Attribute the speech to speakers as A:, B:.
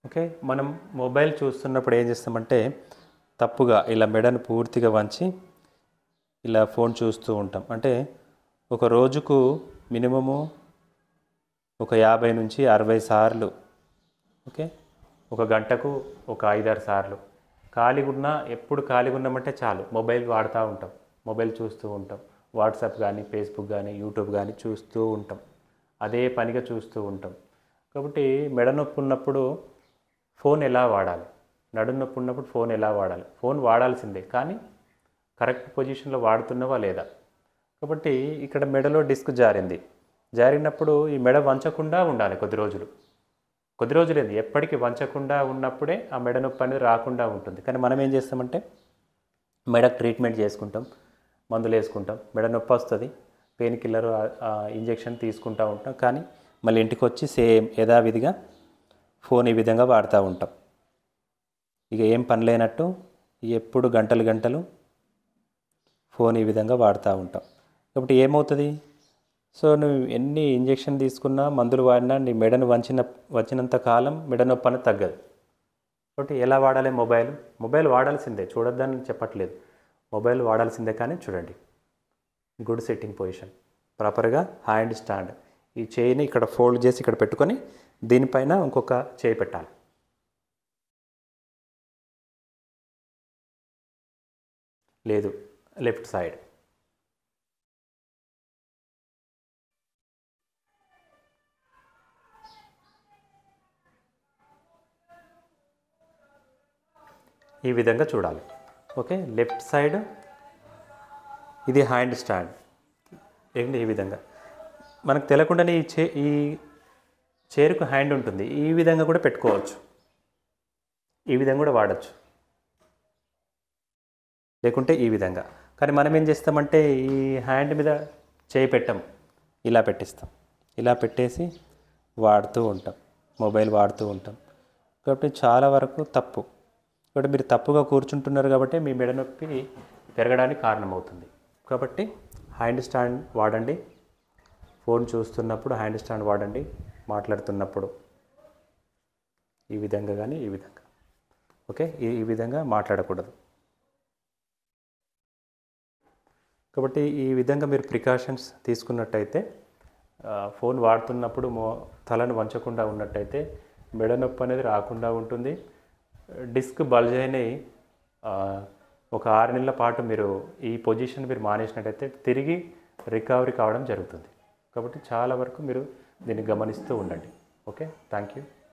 A: Okay. మనం mobile చూస్తున్నప్పుడు ఏం చేస్తామంటే తప్పుగా ఇలా మెడను పూర్తిగా వంచి ఇలా ఫోన్ చూస్తూ ఉంటాం. అంటే ఒక రోజుకు మినిమము ఒక 50 నుంచి 60 సార్లు, ఓకే, ఒక గంటకు ఒక 5, 6 సార్లు ఎప్పుడు ఖాళీగా ఉన్నామంటే చాలు మొబైల్ వాడుతూ ఉంటాం. మొబైల్ చూస్తూ ఉంటాం. వాట్సాప్ కానీ, ఫేస్బుక్ కానీ, యూట్యూబ్ కానీ చూస్తూ ఉంటాం. అదే పనిగా చూస్తూ ఉంటాం. కాబట్టి మెడ నొప్పి ఉన్నప్పుడు ఫోన్ ఎలా వాడాలి, నడుము నొప్పి ఉన్నప్పుడు ఫోన్ ఎలా వాడాలి? ఫోన్ వాడాల్సిందే, కానీ కరెక్ట్ పొజిషన్లో వాడుతున్నావా లేదా? కాబట్టి ఇక్కడ మెడలో డిస్క్ జారినప్పుడు ఈ మెడ వంచకుండా ఉండాలి కొద్ది రోజులేంది, ఎప్పటికీ వంచకుండా ఉన్నప్పుడే ఆ మెడ నొప్పి అనేది రాకుండా ఉంటుంది. కానీ మనం ఏం చేస్తామంటే మెడకు ట్రీట్మెంట్ చేసుకుంటాం, మందులు వేసుకుంటాం, మెడ నొప్పి వస్తుంది, పెయిన్ కిల్లర్ ఇంజెక్షన్ తీసుకుంటూ ఉంటాం. కానీ మళ్ళీ ఇంటికి వచ్చి సేమ్ యథావిధిగా ఫోన్ ఈ విధంగా వాడుతూ ఉంటాం. ఇక ఏం పని లేనట్టు ఎప్పుడు గంటలు ఫోన్ ఈ విధంగా వాడుతూ ఉంటాం. కాబట్టి ఏమవుతుంది? సో నువ్వు ఎన్ని ఇంజెక్షన్ తీసుకున్నా, మందులు వాడినా నీ మెడను వచ్చినంత కాలం మెడ నొప్పి అనేది తగ్గదు. కాబట్టి ఎలా వాడాలి మొబైల్ వాడాల్సిందే, చూడొద్దని చెప్పట్లేదు. మొబైల్ వాడాల్సిందే, కానీ చూడండి, గుడ్ సిట్టింగ్ పొజిషన్, ప్రాపర్గా హ్యాండ్ స్టాండ్, ఈ చేయిని ఇక్కడ ఫోల్డ్ చేసి ఇక్కడ పెట్టుకొని దీనిపైన ఇంకొక చేయి పెట్టాలి. లేదు, లెఫ్ట్ సైడ్. ఈ విధంగా చూడాలి. ఓకే, లెఫ్ట్ సైడ్, ఇది హ్యాండ్ స్టాండ్. ఏంటి ఈ విధంగా మనకు తెలియకుండానే ఈ చైర్కు హ్యాండ్ ఉంటుంది. ఈ విధంగా కూడా పెట్టుకోవచ్చు, ఈ విధంగా కూడా వాడచ్చు, లేకుంటే ఈ విధంగా. కానీ మనం ఏం చేస్తామంటే ఈ హ్యాండ్ మీద చేయి పెట్టాం, ఇలా పెట్టిస్తాం, ఇలా పెట్టేసి వాడుతూ ఉంటాం, మొబైల్ వాడుతూ ఉంటాం. కాబట్టి చాలా వరకు తప్పు. కాబట్టి మీరు తప్పుగా కూర్చుంటున్నారు కాబట్టి మీ మెడ నొప్పి పెరగడానికి కారణమవుతుంది. కాబట్టి హ్యాండ్ స్టాండ్ వాడండి, ఫోన్ చూస్తున్నప్పుడు హ్యాండ్ స్టాండ్ వాడండి, మాట్లాడుతున్నప్పుడు ఈ విధంగా కానీ ఈ విధంగా. ఓకే, ఈ విధంగా మాట్లాడకూడదు. కాబట్టి ఈ విధంగా మీరు ప్రికాషన్స్ తీసుకున్నట్టయితే, ఫోన్ వాడుతున్నప్పుడు తలను వంచకుండా ఉన్నట్టయితే మెడ నొప్పి అనేది రాకుండా ఉంటుంది. డిస్క్ బల్జ్ అయినాయి ఒక 6 నెలల పాటు మీరు ఈ పొజిషన్ మీరు మానేసినట్టయితే తిరిగి రికవరీ కావడం జరుగుతుంది. కాబట్టి చాలా వరకు మీరు దీన్ని గమనిస్తూ ఉండండి. Okay, thank you.